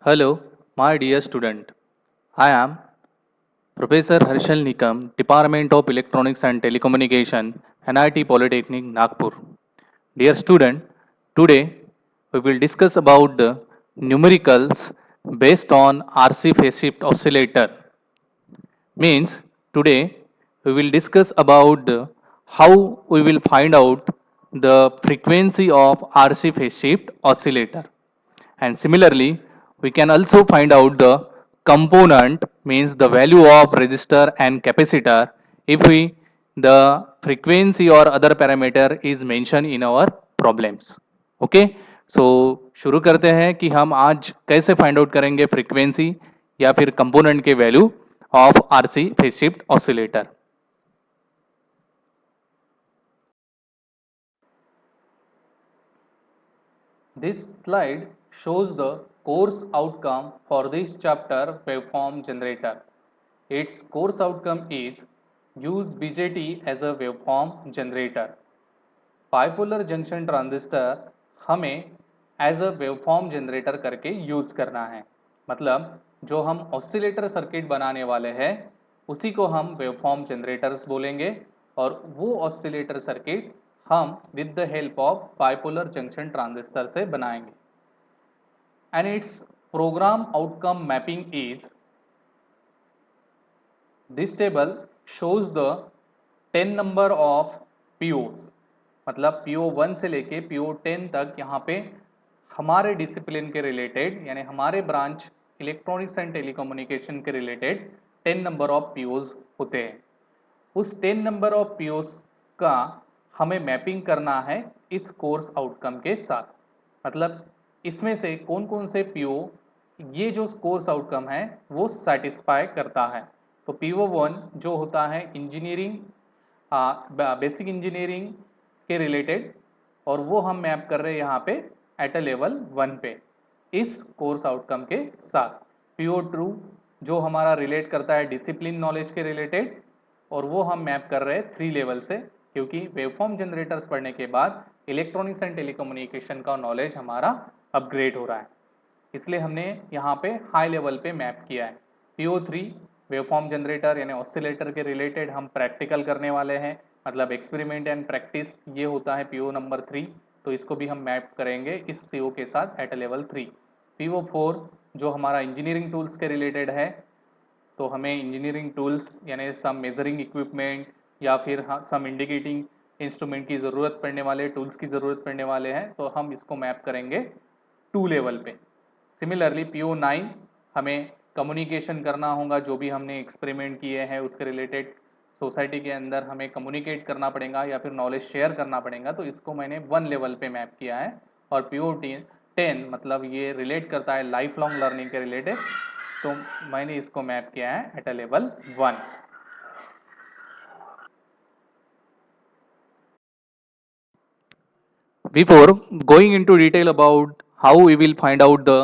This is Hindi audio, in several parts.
Hello, my dear student. I am Professor Harshal Nikam, Department of Electronics and Telecommunication, NIT Polytechnic, Nagpur. Dear student, today we will discuss about the numericals based on RC phase shift oscillator. Means today we will discuss about how we will find out the frequency of RC phase shift oscillator. And similarly, we can also find out the component means the value of resistor and capacitor if we the frequency or other parameter is mentioned in our problems. Okay so शुरू करते हैं कि हम आज कैसे फाइंड आउट करेंगे फ्रीक्वेंसी या फिर कंपोनेंट के value of RC phase shift oscillator. This slide shows the course outcome for this chapter waveform generator. Its course outcome is use BJT as a waveform generator. Bipolar junction transistor हमें एज अ वेवफॉर्म जनरेटर करके यूज करना है. मतलब जो हम ऑसिलेटर सर्किट बनाने वाले हैं उसी को हम वेवफॉर्म जनरेटर्स बोलेंगे और वो ऑसिलेटर सर्किट हम with the help of bipolar junction transistor से बनाएंगे. And its program outcome mapping is this table shows the 10 number of POs. मतलब PO1 से लेके PO10 तक यहाँ पे हमारे डिसिप्लिन के रिलेटेड यानी हमारे ब्रांच इलेक्ट्रॉनिक्स एंड टेलीकम्युनिकेशन के रिलेटेड 10 नंबर ऑफ POs होते हैं. उस 10 नंबर ऑफ POs का हमें मैपिंग करना है इस कोर्स आउटकम के साथ. मतलब इसमें से कौन कौन से PO ये जो कोर्स आउटकम है वो सेटिस्फाई करता है. तो PO1 जो होता है इंजीनियरिंग बेसिक इंजीनियरिंग के रिलेटेड और वो हम मैप कर रहे हैं यहाँ पे एट अ लेवल 1 पे इस कोर्स आउटकम के साथ. PO2 जो हमारा रिलेट करता है डिसिप्लिन नॉलेज के रिलेटेड और वो हम मैप कर रहे हैं 3 लेवल से क्योंकि वेवफॉर्म जनरेटर्स पढ़ने के बाद इलेक्ट्रॉनिक्स एंड टेलीकम्युनिकेशन का नॉलेज हमारा अपग्रेड हो रहा है इसलिए हमने यहाँ पे हाई लेवल पे मैप किया है. PO3 वेवफॉर्म जनरेटर यानी ऑसिलेटर के रिलेटेड हम प्रैक्टिकल करने वाले हैं. मतलब एक्सपेरिमेंट एंड प्रैक्टिस ये होता है PO नंबर 3. तो इसको भी हम मैप करेंगे इस CO के साथ एट लेवल 3. PO4 जो हमारा इंजीनियरिंग टूल्स के रिलेटेड है तो हमें इंजीनियरिंग टूल्स यानी सम मेजरिंग इक्विपमेंट या फिर सम इंडिकेटिंग इंस्ट्रूमेंट की ज़रूरत पड़ने वाले टूल्स की ज़रूरत पड़ने वाले हैं तो हम इसको मैप करेंगे 2 लेवल पे. सिमिलरली PO9 हमें कम्युनिकेशन करना होगा जो भी हमने एक्सपेरिमेंट किए हैं उसके रिलेटेड सोसाइटी के अंदर हमें कम्युनिकेट करना पड़ेगा या फिर नॉलेज शेयर करना पड़ेगा तो इसको मैंने 1 लेवल पे मैप किया है. और PO10 मतलब ये रिलेट करता है लाइफ लॉन्ग लर्निंग के रिलेटेड तो मैंने इसको मैप किया है at a level 1. Before going into detail about how we will find out the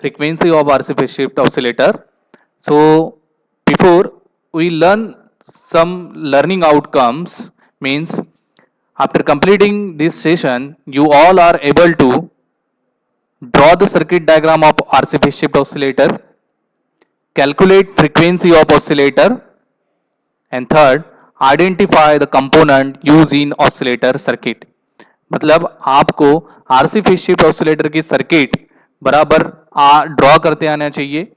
frequency of RC phase shift oscillator, so before we learn some learning outcomes means after completing this session you all are able to draw the circuit diagram of RC phase shift oscillator, calculate frequency of oscillator, and third identify the component used in oscillator circuit. मतलब आपको आरसी फेज शिफ्ट ऑसिलेटर की सर्किट बराबर ड्रॉ करते आना चाहिए.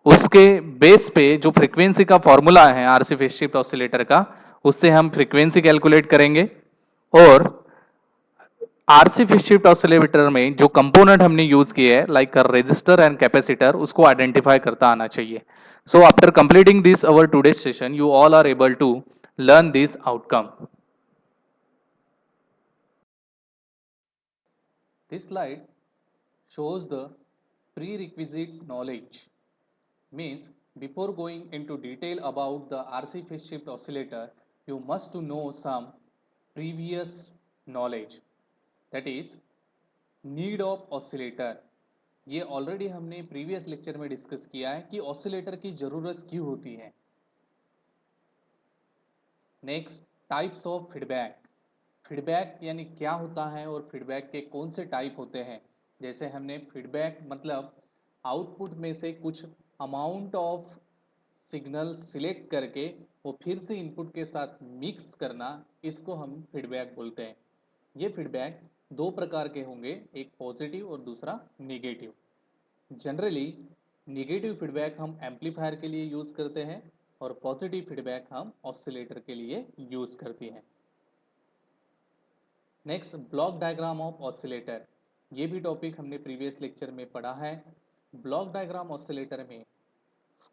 उसके बेस पे जो फ्रीक्वेंसी का फॉर्मूला है आरसी फेज शिफ्ट ऑसिलेटर का उससे हम फ्रीक्वेंसी कैलकुलेट करेंगे और आरसी फेज शिफ्ट ऑसिलेटर में जो कंपोनेंट हमने यूज किए हैं लाइक रेजिस्टर एंड कैपेसिटर उसको आइडेंटिफाई करता आना चाहिए. So after completing this our today session you all are able to learn this outcome. This slide shows the prerequisite knowledge. Means before going into detail about the RC phase shift oscillator, you must to know some previous knowledge. That is need of oscillator. ये ऑलरेडी हमने प्रीवियस लेक्चर में डिस्कस किया है कि ऑसिलेटर की ज़रूरत क्यों होती है. Next types of feedback. Feedback यानी क्या होता है और फीडबैक के कौन से टाइप होते हैं. जैसे हमने फीडबैक मतलब आउटपुट में से कुछ अमाउंट ऑफ सिग्नल सिलेक्ट करके वो फिर से इनपुट के साथ मिक्स करना, इसको हम फीडबैक बोलते हैं। ये फीडबैक दो प्रकार के होंगे, एक पॉजिटिव और दूसरा नेगेटिव। जनरली नेगेटिव फीडबैक हम एम्पलीफायर के लिए यूज़ करते हैं और पॉजिटिव फीडबैक हम ऑसिलेटर के लिए यूज़ करते हैं। Next, block diagram of oscillator. ये भी टॉपिक हमने प्रीवियस लेक्चर में पढ़ा है। ब्लॉक डायग्राम ऑसिलेटर में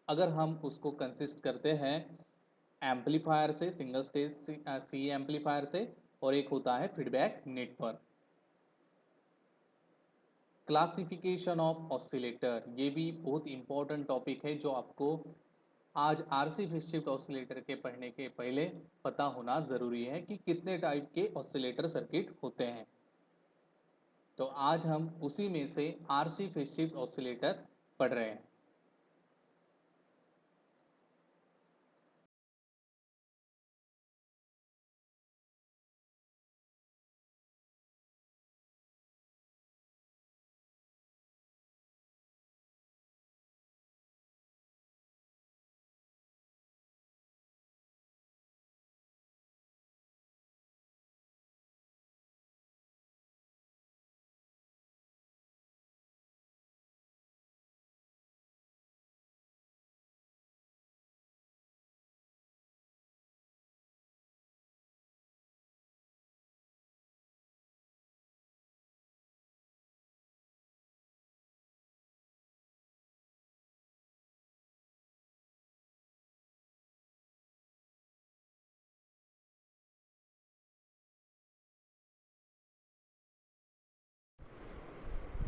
अगर हम उसको कंसिस्ट करते हैं एम्पलीफायर से, सिंगल स्टेज सी एम्पलीफायर से, और एक होता है feedback network. Classification of oscillator, ये भी बहुत इंपॉर्टेंट टॉपिक है जो आपको आज आरसी फेज शिफ्ट ऑसिलेटर के पढ़ने के पहले पता होना ज़रूरी है कि कितने टाइप के ऑसिलेटर सर्किट होते हैं। तो आज हम उसी में से आरसी फेज शिफ्ट ऑसिलेटर पढ़ रहे हैं।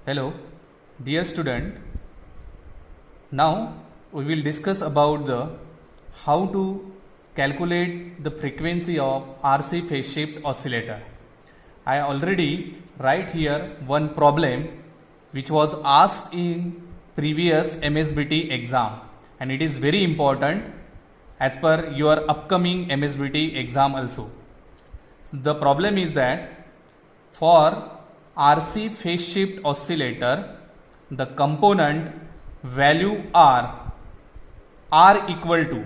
Hello, dear student. Now we will discuss about the how to calculate the frequency of RC phase shift oscillator. I already write here one problem which was asked in previous MSBT exam, and it is very important as per your upcoming MSBT exam also. The problem is that for RC phase shift oscillator, the component value R equal to,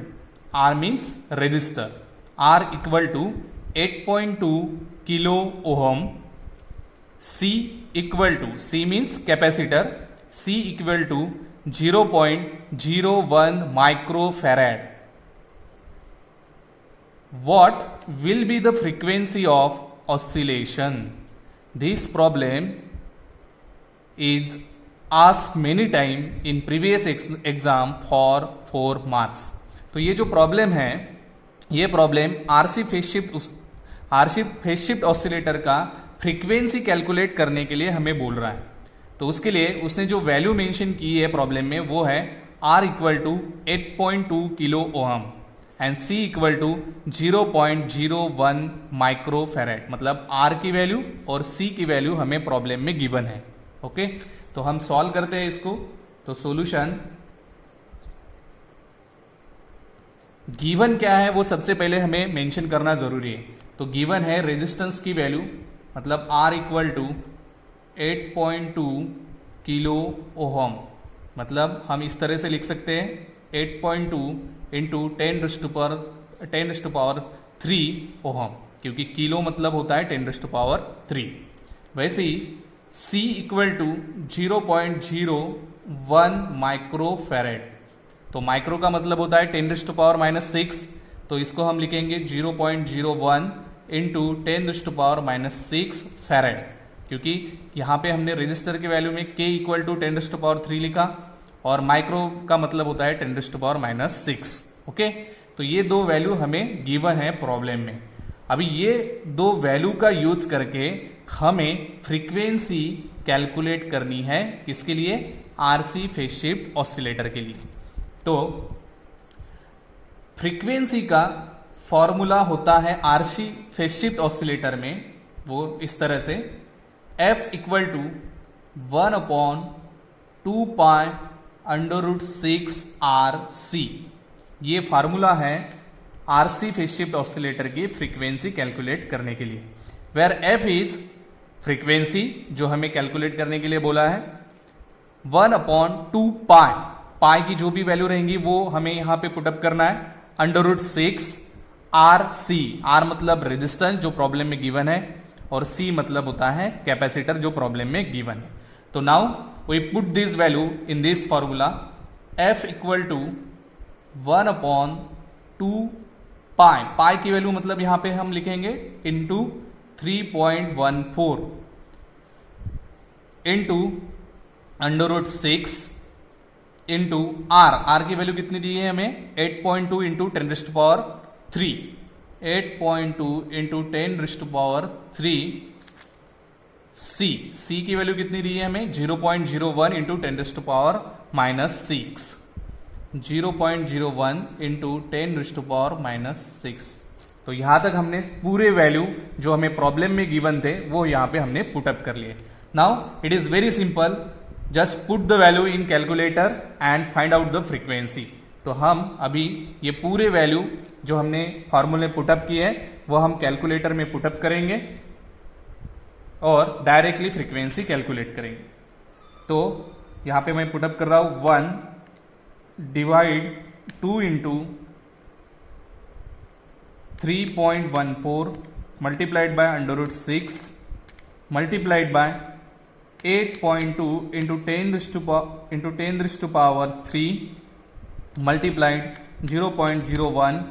R means resistor, R equal to 8.2 kilo ohm, C equal to, C means capacitor, C equal to 0.01 microfarad. What will be the frequency of oscillation? This problem is asked many times in previous exam for 4 marks. तो ये जो प्रॉब्लम है, ये problem RC phase shift oscillator का फ्रीक्वेंसी कैलकुलेट करने के लिए हमें बोल रहा है। तो उसके लिए उसने जो वैल्यू मेंशन की है प्रॉब्लम में वो है R equal to 8.2 kilo ohm and C equal to 0.01 microfarad. मतलब R की वैल्यू और C की वैल्यू हमें प्रॉब्लम में गिवन है। ओके, तो हम सॉल्व करते हैं इसको। तो सॉल्यूशन गिवन क्या है वो सबसे पहले हमें मेंशन करना जरूरी है। तो गिवन है रेजिस्टेंस की वैल्यू, मतलब R equal to 8.2 kilo ohm. मतलब हम इस तरह से लिख सकते हैं 8.2 इंटू 10⁻³ ओहम, क्योंकि किलो मतलब होता है 10⁻3। वैसे ही C इक्वल टू 0.01 माइक्रोफेरेड। तो माइक्रो का मतलब होता है 10⁻⁻6, तो इसको हम लिखेंगे 0.01 इंटू 10⁻⁻6 फेरेड, क्योंकि यहाँ पे हमने रेजिस्टर की वैल्यू में K इक्वल टू 10⁻3 लिखा और माइक्रो का मतलब होता है 10⁻6। ओके, तो ये दो वैल्यू हमें गिवन है प्रॉब्लम में। अभी ये दो वैल्यू का यूज करके हमें फ्रीक्वेंसी कैलकुलेट करनी है, किसके लिए? आरसी फेज शिफ्ट ऑसिलेटर के लिए। तो फ्रीक्वेंसी का फॉर्मूला होता है आरसी फेज शिफ्ट ऑसिलेटर में वो इस तरह से, F इक्वल टू 1/2π√6RC। ये फार्मूला है आरसी फेज शिफ्ट ऑसिलेटर की फ्रीक्वेंसी कैलकुलेट करने के लिए, वेयर F इज फ्रीक्वेंसी जो हमें कैलकुलेट करने के लिए बोला है, 1/2 पाई, पाई की जो भी वैल्यू रहेंगी वो हमें यहां पे पुटअप करना है, √6 RC, R मतलब रेजिस्टेंस जो प्रॉब्लम में गिवन है, और C मतलब होता है कैपेसिटर जो प्रॉब्लम में गिवन है। तो now we put this value in this formula, F equal to 1/2 pi, pi की वैल्यू मतलब यहां पे हम लिखेंगे इंटू 3.14 इंटू √6 इंटू R की वैल्यू कितनी दी है हमें 8.2 इंटू 10⁻3, 8.2 इंटू 10⁻3, C की वैल्यू कितनी दी है हमें 0.01 इंटू 10⁻⁻6, 0.01 इंटू 10⁻⁻6। तो यहां तक हमने पूरे वैल्यू जो हमें प्रॉब्लम में गिवन थे वो यहां पे हमने पुटअप कर लिए। Now it is very simple, just put the value in calculator and find out the frequency. तो हम अभी ये पूरे वैल्यू जो हमने फॉर्मूले पुटअप किए हैं वो हम कैलकुलेटर में पुटअप करेंगे और डायरेक्टली फ्रीक्वेंसी कैलकुलेट करेंगे। तो यहां पे मैं पुटअप कर रहा हूं 1 divide 2 into 3.14 multiplied by √6 multiplied by 8.2 into 10⁻³ multiplied 0.01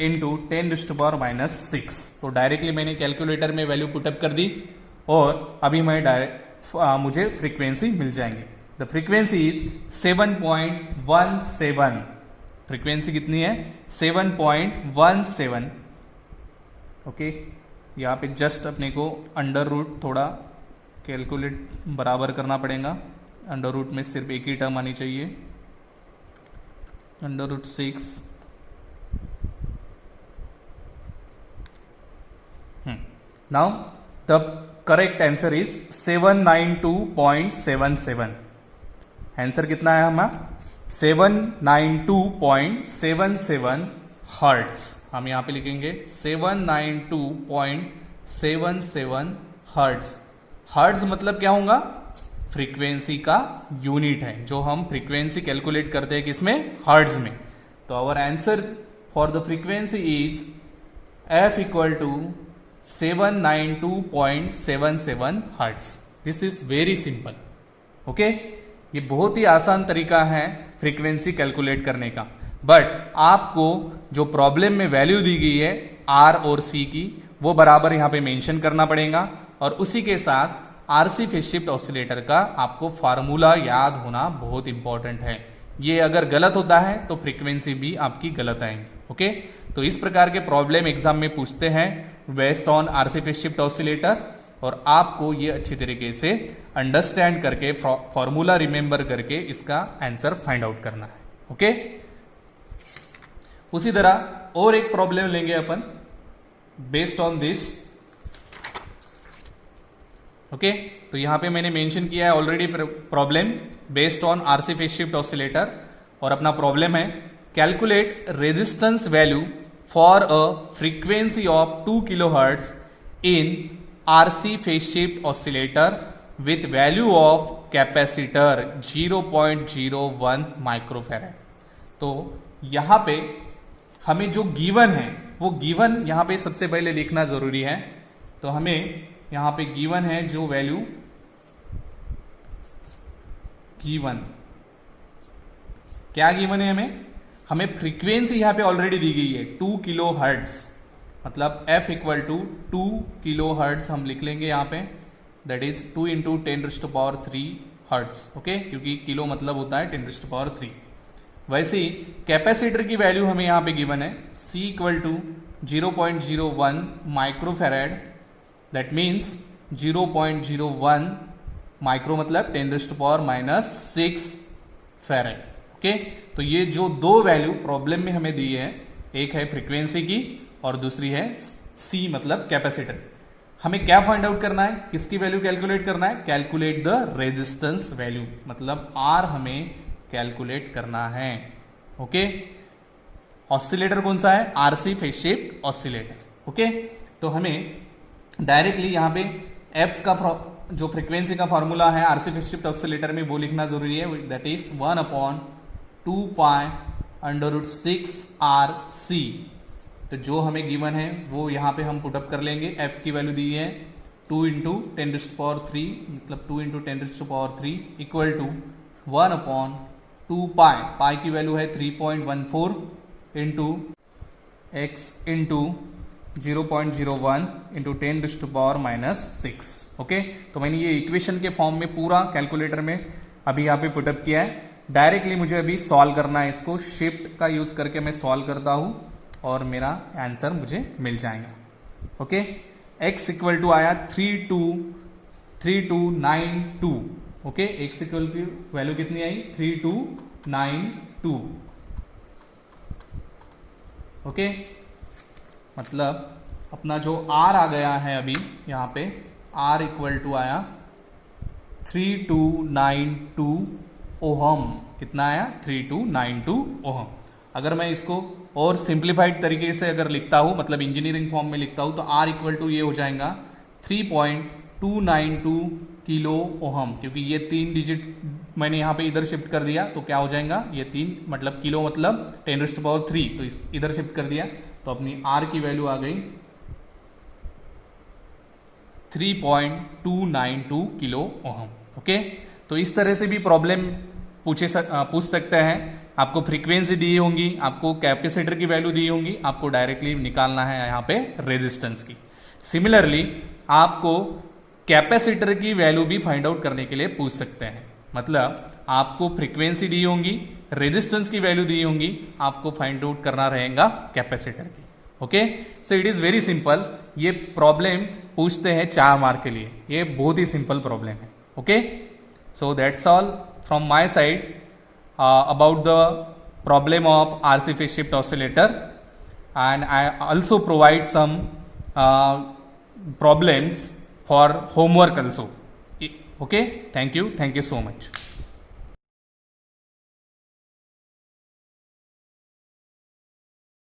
into 10⁻⁻6। तो डायरेक्टली मैंने कैलकुलेटर में वैल्यू पुटअप कर दी और अभी मैं मुझे फ्रीक्वेंसी मिल जाएंगे। The frequency is 7.17। फ्रीक्वेंसी कितनी है 7.17। ओके, यहाँ पे जस्ट अपने को √ थोड़ा कैलकुलेट बराबर करना पड़ेगा। √ में सिर्फ एक ही टर्म आनी चाहिए, √6 now the correct answer is 792.77। Answer कितना है हमारा 792.77 हर्ट्ज। हम यहां पे लिखेंगे 792.77 हर्ट्ज। हर्ट्ज मतलब क्या होगा फ्रीक्वेंसी का यूनिट है, जो हम फ्रीक्वेंसी कैलकुलेट करते हैं किसमें हर्ट्ज में। तो our answer for the frequency is F equal to 792.77 hertz. This is very simple. Okay, ये बहुत ही आसान तरीका है फ्रीक्वेंसी कैलकुलेट करने का, बट आपको जो प्रॉब्लम में वैल्यू दी गई है R और C की वो बराबर यहां पे मेंशन करना पड़ेगा, और उसी के साथ RC फेज शिफ्ट ऑसिलेटर का आपको फार्मूला याद होना बहुत इंपॉर्टेंट है। ये अगर गलत होता है तो फ्रीक्वेंसी भी आपकी गलत आएंगी। ओके, तो इस प्रकार के प्रॉब्लम एग्जाम में पूछते हैं based on RC phase shift oscillator, और आपको ये अच्छी तरीके से अंडरस्टैंड करके फॉर्मूला रिमेंबर करके इसका आंसर फाइंड आउट करना है। ओके, उसी तरह और एक प्रॉब्लम लेंगे अपन बेस्ड ऑन दिस। ओके, तो यहां पे मैंने मेंशन किया है already problem based on RC phase shift oscillator, और अपना प्रॉब्लम है calculate resistance value for a frequency of 2 kilohertz in RC phase shift oscillator with value of capacitor 0.01 microfarad. तो यहां पे हमें जो गिवन है वो गिवन यहां पे सबसे पहले लिखना जरूरी है। तो हमें यहां पे गिवन है जो वैल्यू गिवन, क्या गिवन है हमें फ्रीक्वेंसी यहां पे ऑलरेडी दी गई है 2 किलो हर्ट्ज, मतलब F equal to 2 kilo hertz हम लिख लेंगे यहां पे, that is 2 into 10⁻³ hertz. Okay, क्योंकि किलो मतलब होता है 10⁻3। वैसे ही कैपेसिटर की वैल्यू हमें यहां पे गिवन है C equal to 0.01 microfarad, that means 0.01 micro मतलब 10⁻⁻6 फैराड। ओके, तो ये जो दो वैल्यू प्रॉब्लम में हमें दी है, एक है फ्रीक्वेंसी की और दूसरी है C मतलब कैपेसिटर। हमें क्या फाइंड आउट करना है, किसकी वैल्यू कैलकुलेट करना है, कैलकुलेट द रेजिस्टेंस वैल्यू, मतलब R हमें कैलकुलेट करना है। ओके, ऑसिलेटर कौन सा है, RC phase shift oscillator. Okay, तो हमें डायरेक्टली यहां पे F का जो फ्रीक्वेंसी का फॉर्मूला है आरसी फेज शिफ्ट ऑसिलेटर में वो लिखना जरूरी है, दैट इज 1/2π√6RC। तो जो हमें गिवन है वो यहाँ पे हम पुटअप कर लेंगे। एफ की वैल्यू दी है 2 × 10⁻³ मतलब 2 × 10⁻³ इक्वल टू 1/2π, पाई की वैल्यू है 3.14 into x into 0.01 into 10⁻⁻⁶। Okay, तो मैंने ये इक्वेशन के फॉर्म में पूरा कैलकुलेटर में अभी यहाँ पे पुटअप किया है। डायरेक्टली मुझे अभी सॉल्व करना है, इसको शिफ्ट का यूज करके मैं सॉल्व करता हूं और मेरा आंसर मुझे मिल जाएगा। ओके, x इक्वल टू आया 3292। ओके, x इक्वल की वैल्यू कितनी आई 3292। ओके, मतलब अपना जो R आ गया है अभी यहाँ पे R इक्वल टू आया 3292 ओहम। कितना आया 3292 ओहम। अगर मैं इसको और सिंप्लीफाइड तरीके से अगर लिखता हूं, मतलब इंजीनियरिंग फॉर्म में लिखता हूं, तो R इक्वल टू ये हो जाएगा 3.292 किलो ओहम, क्योंकि ये 3 डिजिट मैंने यहाँ पे इधर शिफ्ट कर दिया तो क्या हो जाएगा, ये 3 मतलब किलो मतलब 10⁻³ तो इधर शिफ्ट कर दिया तो अपनी R की वैल्यू आ गई 3.292 किलो ओहम। ओके, तो इस तरह से भी प्रॉब्लम पूछ सकते हैं। आपको फ्रीक्वेंसी दी होंगी, आपको कैपेसिटर की वैल्यू दी होंगी, आपको डायरेक्टली निकालना है यहाँ पे रेजिस्टेंस की। सिमिलरली आपको कैपेसिटर की वैल्यू भी फाइंड आउट करने के लिए पूछ सकते हैं, मतलब आपको फ्रीक्वेंसी दी होंगी, रेजिस्टेंस की वैल्यू दी होंगी, आपको फाइंड आउट करना रहेगा कैपेसिटर की। Okay, so it is very simple. ये प्रॉब्लम पूछते हैं 4 मार्क के लिए, ये बहुत ही सिंपल प्रॉब्लम है। Okay, so that's all from my side about the problem of RC phase shift oscillator, and I also provide some problems for homework also. Okay, thank you so much.